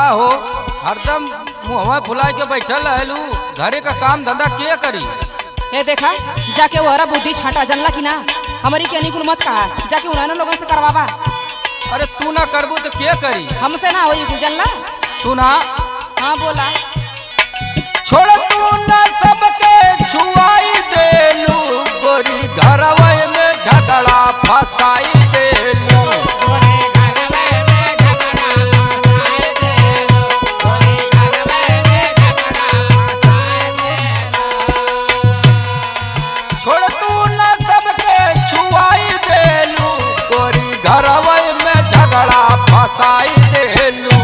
का हो हरदम मुँहवा फुला के बैठल रहलू, घरे का काम धंधा के करी? ये देखा जाके वहरा बुद्धि छाटा जानला कि ना, हमारी के अनुकूल मत कहा, जाके उन्होंने लोगों से करवावा। अरे तू ना करबू तो के करी? हमसे ना होई कुल जानला। सुना, हाँ बोला। छोड़ तू ना सबके छुआई देलू, गोरी घरवा में झगड़ा फसाई देलू। छोड़ तू ना सबके छुआई देलू, गोरी घरवा में झगड़ा फसाई देलू।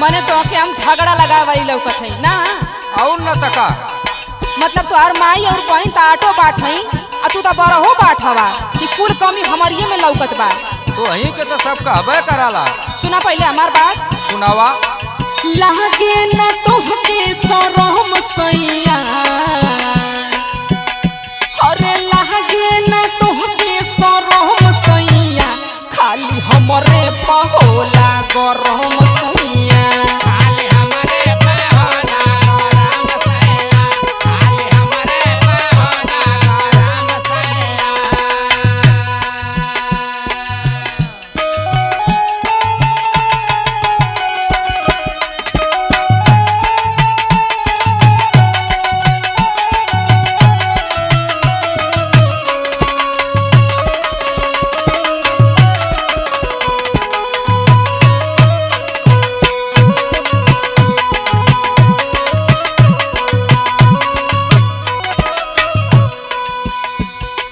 मने तो के हम झगड़ा लगावाई लौकत है ना, और न तका मतलब तोहार माई और बहन तो आटो बाट हई आ तू तो बरहो बाट हवा कि कुल कमी हमारिये में लौकत बा। तो वहीं के तो सब कहबे कराला। सुना पहले हमार बात। सुनावा। लागे न तोहके सरम सैया, अरे लागे न तोहके सरम सैया, खाली हमरे पहोला गरम सैया।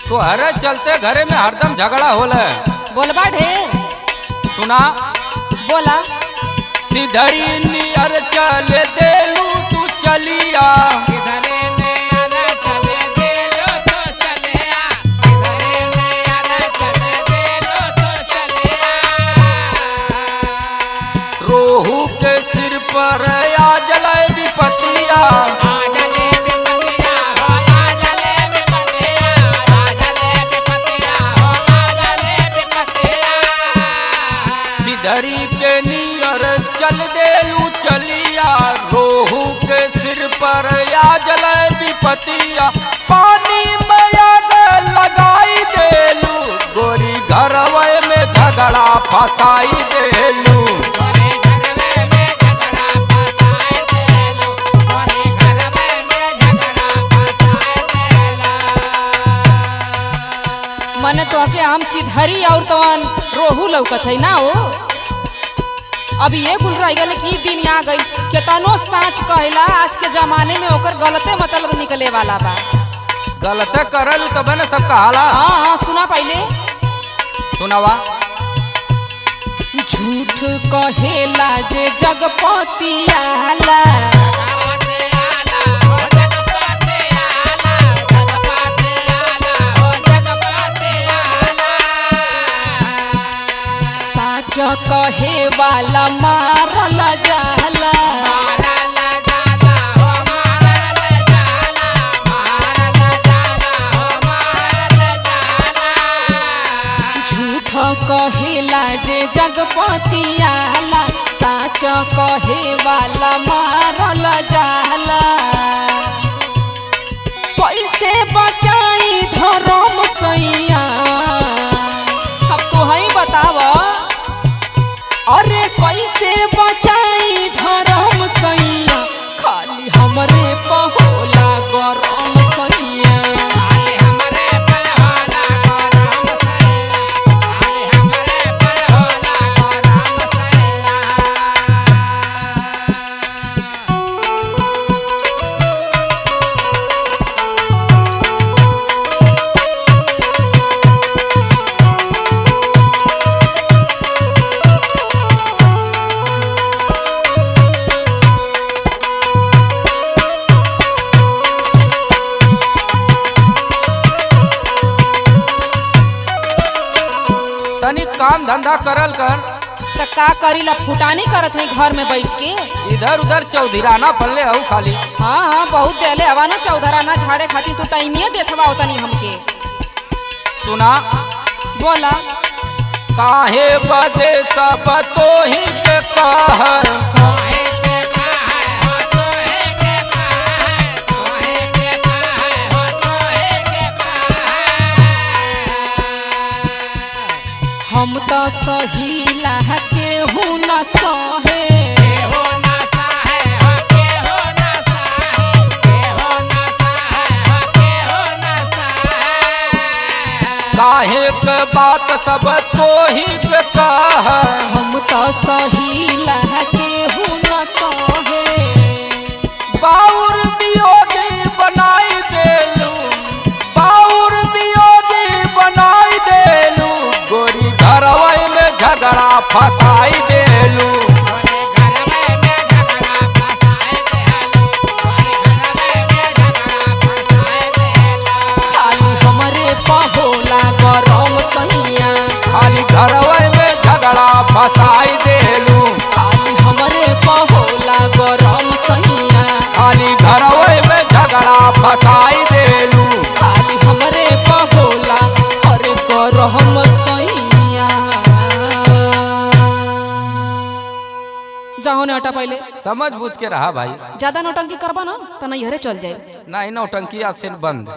तो हरे चलते घरे में हरदम झगड़ा होले। बोलबा ढेर। सुना। बोला। सिधरी नियर चले देलू तू चलिया, रोहू के सिर पर आ जले विपतिया। सिधरी के नियर चल देलू चलिया, रोहू के सिर पर आ जले विपतिया। पानी में आग लगाई देलू, गोरी घरवा में झगड़ा फसाई देलू। मने तो के हम सिधरी और तवन रोहू लौकत है ना हो। अभी ये कुल रह गए कि दिन आ गई केतनो साँच कहला, आज के जमाने में ओकर गलते मतलब निकले वाला बा। गलत करलू तब न सब कहाला। हाँ हाँ सुना पहले। सुनावा। झूठ कहेला जे जगपति आला, साच कहे वाला मारल जाला। झूठ कहेला जे जगपति आला, साच कहे वाला मारल जाला। कैसे बचाई धर्म सैया, अब तो ही बताव। अरे कैसे बचाई धर्म सैया, खाली हमरे पहोला गरम सैया। तनी काम धंधा करल कर, तो का करीला फुटानी करत है घर में बैठ के। इधर उधर चौधराना पल्ले हूँ खाली। हाँ हाँ बहुत देले हवा ना चौधराना झाड़े खातिर तो टाइमिए देथवा होतनी हमके। सुना बोला काहे बदे सब तो ही के कहर हम तो सहीला केहू न सहे। काहे के बात सब तो ही के कहर हम तो सहीला केहू न सहे। बाउर बियोगी बनाई देलू बाउर बियोगी बनाई देलू गोरी घरवई में झगड़ा फसाई देलू। खाली हमरे पहोला गरम सैया। खाली घरवई में झगड़ा फसाई देलू। खाली हमरे पहोला गरम सैया। खाली घरवई में झगड़ा फसाई देलू। खाली हमरे पहोला अरे गरम सैया। जाओ ने हटा पहले। समझ बूझ के रहा भाई। ज्यादा नौटंकी करबा ना तो नहीं हरे चल जाए। नहीं नौटंकी आज से बंद।